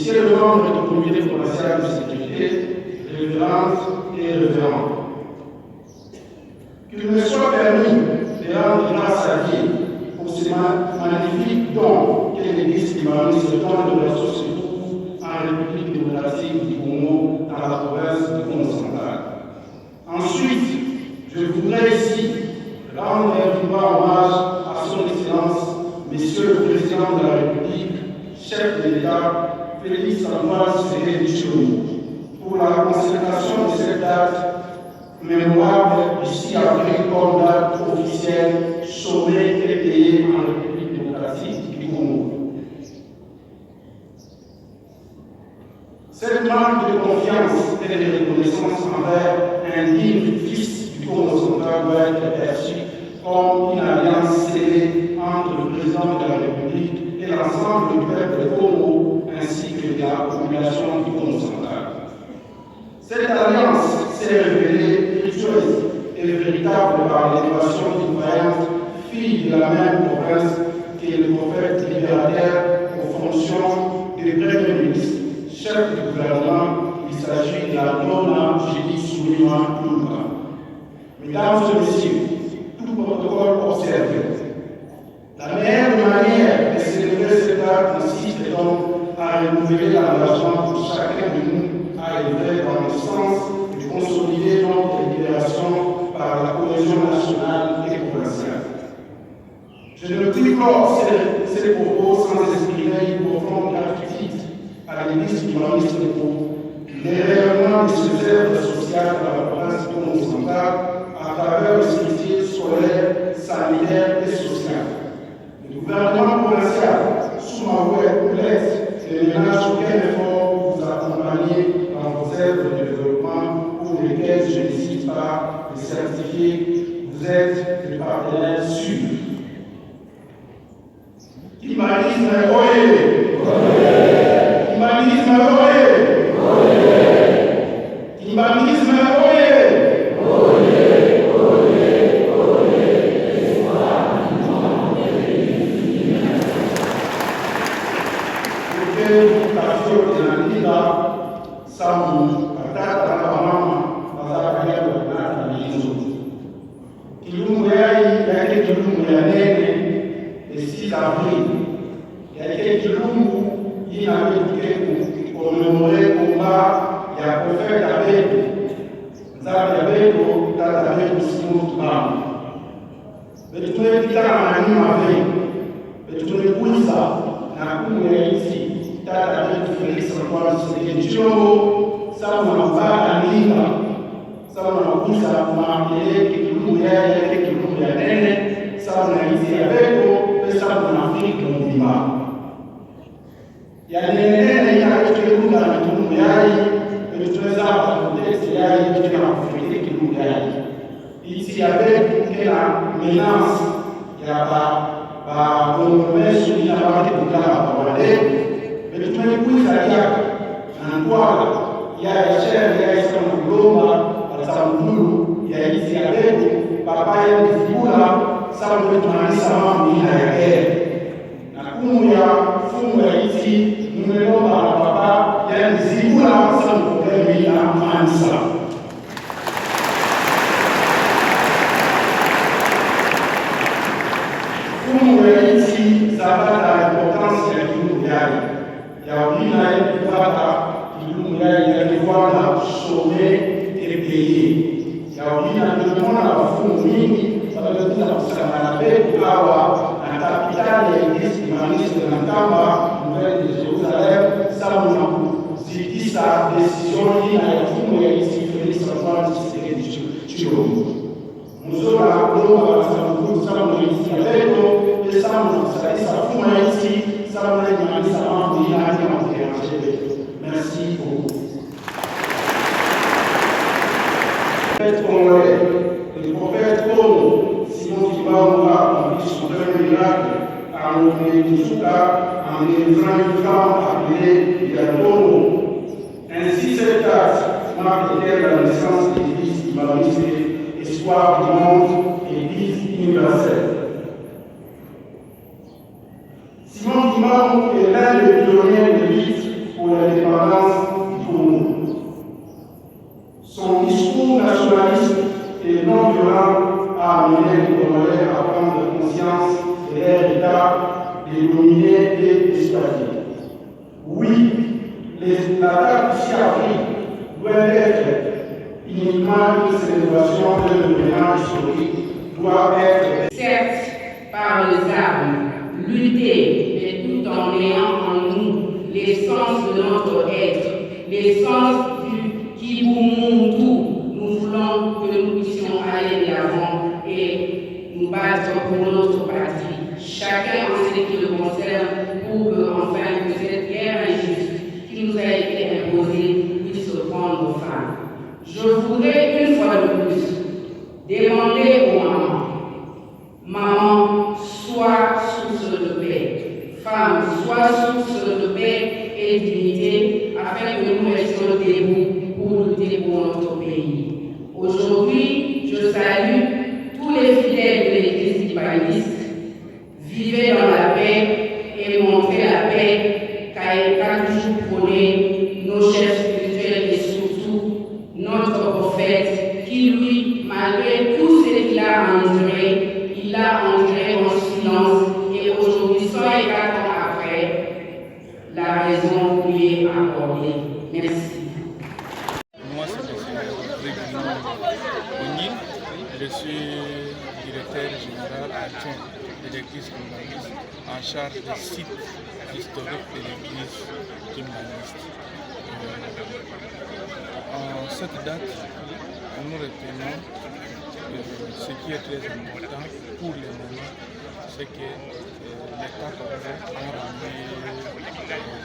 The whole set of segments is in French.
Messieurs les membres du comité provincial de sécurité, référentes et référents, qu'il me soit permis de rendre grâce à Dieu pour ce magnifique don qu'est l'Église libanise, ce don de ressources se trouve en République démocratique du Congo, dans la province du Congo central. Ensuite, je voudrais ici rendre un vivant hommage à son Excellence, Monsieur le Président de la République, chef de l'État, Félix Antoine Tshisekedi Tshilombo, pour la consécration de cette date mémorable ici à Paris comme date officielle, sommet et payée en République démocratique du Congo. Cette marque de confiance et de reconnaissance envers un digne fils du Congo central doit être perçue comme une alliance scellée entre le président de la République et l'ensemble du peuple Congo ainsi que la population du Congo central. Cette alliance s'est révélée virtueuse et véritable par l'élévation d'une vaillante fille de la même province que le prophète libérateur aux fonctions de Premier ministre, chef du gouvernement. Il s'agit de la Nona Julie Souliman Lumba. Mesdames et messieurs, tout protocole observé, la meilleure manière de célébrer cette date consiste donc à renouveler l'engagement pour chacun de nous à œuvrer dans le sens de consolider notre libération par la cohésion nationale et provinciale. Je ne puis clore ces propos sans exprimer une profonde gratitude à l'Église libanise pour les rayonnements de ses œuvres sociales dans la province du Congo central à travers les structures scolaires, sanitaires et sociales. Le gouvernement provincial, sous ma voix complète, les ménages aucun effort vous accompagner dans vos œuvres de développement pour lesquelles je n'hésite pas de certifier que vous êtes des partenaires sûrs. Humanisme oye! Humanisme oye! Humanisme oye! Ici, avec la menace, il y a pas de promesse, il y a pas de parler, mais tout le monde, ça y a un poil, il y a les chefs, il y a les Sambouloma, les Samboulou, il y a ici avec papa et les Fibula, ça me fait demander ça m'a mis à la guerre. La Kouya, Fouya ici, nous menons par la papa, il y a les Fibula, ça me fait mis à Mansa. Ici, ça va à l'importance de l'Imouniaï. Il y a une année qui va l'Imouniaï, il y a des voies là, chômées et payées. Il y a une année de monde à Foumini, ça veut dire que ça va pour avoir la capitale de l'église humaniste de Nakamba, nouvelle de Jérusalem, ça nous dit sa décision, il y a Foumini ici, Félix Antoine Tshisekedi Tshilombo. Nous sommes à Lomba, ça nous dit avec nous. Ça ici, ça va être merci beaucoup. Le prophète Congo, Simon Kibamba, a accompli son premier miracle à Moukouka en délivrant une femme appelée Yakono. Ainsi, cette date marque la naissance de l'Église libanise, espoir du monde, Église universelle. Simon Kimbangu est l'un des pionniers de lutte pour les Oui, la date du 6 avril doit être uniquement une célébration de l'événement historique, doit être certes par les armes, lutter, mais tout en ayant en nous l'essence de notre être, l'essence du Kibumundu. Nous voulons que nous puissions aller de l'avant et nous battre pour notre patrie, chacun en ce qui le concerne, pour que, enfin, que cette guerre injuste qui nous a été imposée puisse prendre fin. Je voudrais une fois de plus demander aux mamans, maman, sois source de paix, femme, sois source de paix et dignité, afin que nous restions debout pour lutter pour notre pays. Aujourd'hui, je salue tous les fidèles de l'Église ibaniste. Vivez dans la paix et montrez la paix qu'a toujours prôné nos chefs spirituels et surtout notre prophète qui, lui, malgré tout ce qu'il a enduré, il l'a enduré en silence et aujourd'hui, 104 ans après, la raison lui est accordée. Merci. Moi, c'est M. Régulon Ogni. Je suis directeur général adjoint de l'église kimbaniste en charge des sites historiques de l'église kimbaniste. En cette date, nous retenons ce qui est très important pour le moment, c'est que l'État congolais a rendu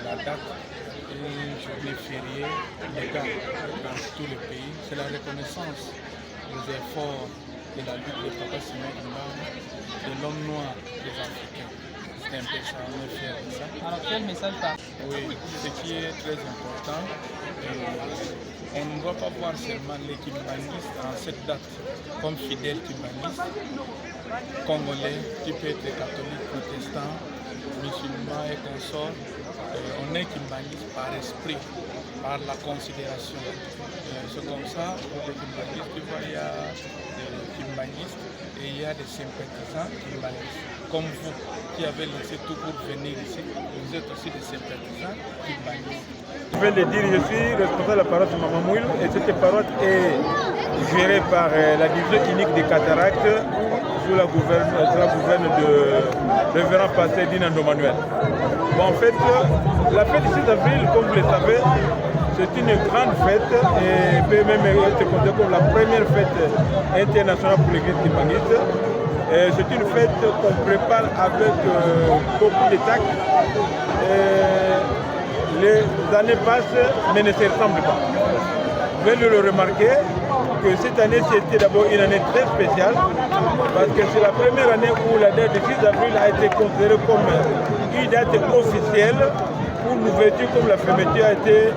la date une journée fériée légale dans tout le pays. C'est la reconnaissance des efforts de la lutte de Papa Simon Kimbangu, de l'homme noir des Africains. C'est un peu ça, on est fiers de ça. Alors quel message par? Oui, ce qui est très important, on ne doit pas voir seulement les kimbanguistes en cette date comme fidèles kimbanguistes, congolais, qui peut être catholique, protestant, musulman et consorts. On est kimbanguiste par esprit, par la considération. C'est comme ça, pour les kimbanguistes, tu vois, il y a des kimbanguistes et il y a des sympathisants kimbanguistes. Comme vous, qui avez laissé tout pour venir ici, vous êtes aussi des sympathisants kimbanguistes. Je viens de dire, je suis responsable de la paroisse Mamamouil et cette paroisse est gérée par la division unique des cataractes sous la gouverne de révérend pasteur Dinando Manuel. Bon, en fait, la fête du 6 avril, comme vous le savez, c'est une grande fête et peut même être considérée comme la première fête internationale pour l'église kimbangiste. C'est une fête qu'on prépare avec beaucoup de tact. Les années passent, mais ne se ressemblent pas. Vous venez de le remarquer que cette année, c'était d'abord une année très spéciale, parce que c'est la première année où la date du 6 avril a été considérée comme une date officielle, où l'ouverture comme la fermeture a été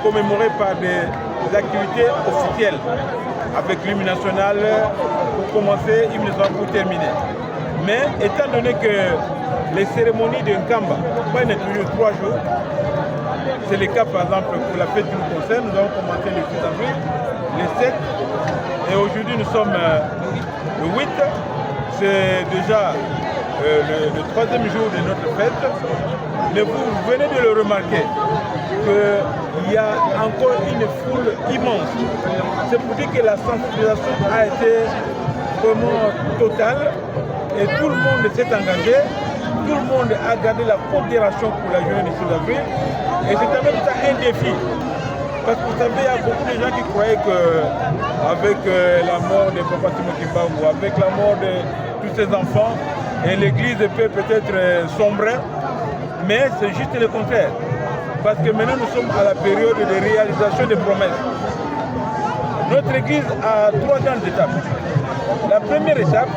commémorée par des activités officielles, avec l'hymne national pour commencer, l'hymne national pour terminer. Mais étant donné que les cérémonies de Nkamba prennent toujours 3 jours, c'est le cas par exemple pour la fête qui nous concerne, nous avons commencé le 6 avril, le 7, et aujourd'hui nous sommes le 8, c'est déjà le 3e jour de notre fête, mais vous venez de le remarquer qu'il y a encore une foule immense. C'est pour dire que la sensibilisation a été vraiment totale et tout le monde s'est engagé, tout le monde a gardé la modération pour la journée du 6 avril et c'est en même temps un défi. Parce que vous savez, il y a beaucoup de gens qui croyaient qu'avec la mort de Papa Simon Kimbangu, avec la mort de tous ses enfants, l'église peut peut-être sombrer, mais c'est juste le contraire. Parce que maintenant nous sommes à la période de réalisation des promesses. Notre église a 3 grandes étapes. La première étape,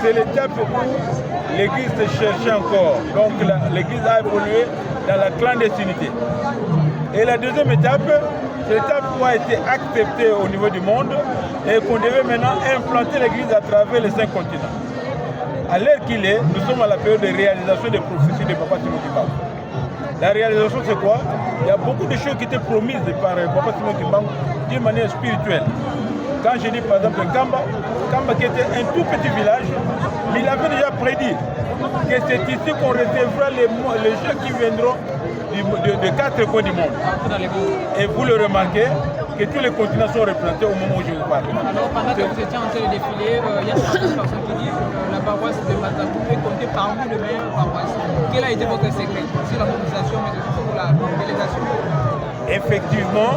c'est l'étape où l'église se cherchait encore. Donc l'église a évolué dans la clandestinité. Et la deuxième étape, c'est l'étape où a été acceptée au niveau du monde et qu'on devait maintenant implanter l'église à travers les 5 continents. À l'heure qu'il est, nous sommes à la période de réalisation des prophéties de Papa Simon Kimbangu. La réalisation, c'est quoi? Il y a beaucoup de choses qui étaient promises par Papa Simon Kimbangu d'une manière spirituelle. Quand je dis par exemple Nkamba qui était un tout petit village, il avait déjà prédit que c'est ici qu'on recevra les jeux qui viendront de 4 coins du monde. Et vous le remarquez que tous les continents sont représentés au moment où je vous parle. Alors pendant que vous étiez en train de défiler, il y a certaines personnes qui disent que la paroisse de Mbanzangoum est comptée parmi les meilleures paroisses. Quel a été votre secret sur la mobilisation, mais aussi pour la mobilisation? Effectivement,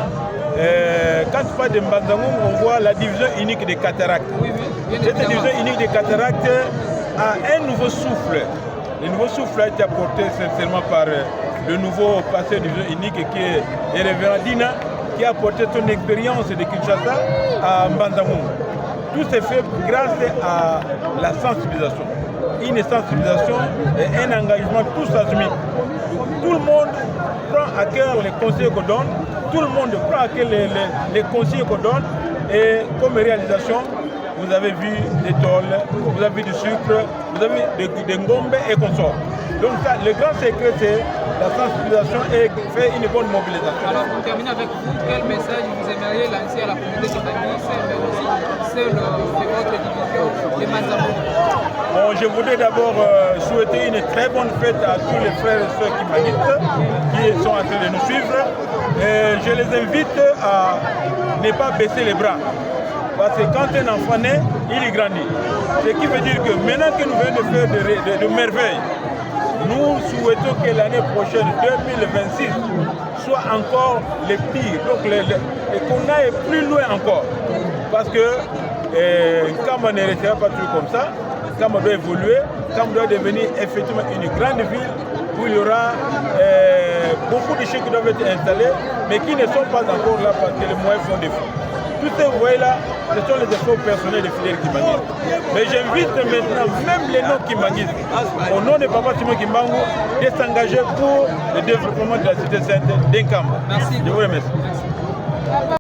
quand tu parles de Mbanzangoum, on voit la division unique des cataractes. Oui, Cette division unique des cataractes a un nouveau souffle. Le nouveau souffle a été apporté sincèrement par le nouveau pasteur de division unique qui est le révérend Dina, qui a apporté son expérience de Kinshasa à Mbanzangoum. Tout s'est fait grâce à la sensibilisation. Une sensibilisation et un engagement tous azimuts. Tout le monde prend à cœur les conseils qu'on donne, tout le monde prend à cœur les conseils qu'on donne, et comme réalisation, vous avez vu des tôles, vous avez vu du sucre, vous avez des ngombes et consorts. Donc ça, le grand secret, c'est la sensibilisation et faire une bonne mobilisation. Alors pour terminer avec vous, quel message vous aimeriez lancer à la communauté kibanguiste, mais aussi celle de votre division de Mbanzangoum? Bon, je voudrais d'abord souhaiter une très bonne fête à tous les frères et sœurs kibanguistes qui sont en train de nous suivre. Et je les invite à ne pas baisser les bras. Parce que quand un enfant naît, il y grandit. Ce qui veut dire que maintenant que nous venons de faire de merveilles, nous souhaitons que l'année prochaine, 2026, soit encore les pires. Donc qu'on aille plus loin encore. Parce que Kamba ne restera pas toujours comme ça. Kamba doit évoluer. Kamba doit devenir effectivement une grande ville où il y aura beaucoup de choses qui doivent être installées, mais qui ne sont pas encore là parce que les moyens font défaut. Tout ce que vous voyez là, ce sont les efforts personnels des fidèles kibanguistes. Mais j'invite maintenant même les non-kibanguistes, au nom de Papa Simon Kimbangu, de s'engager pour le développement de la cité sainte d'Nkamba. Merci. Je vous remercie.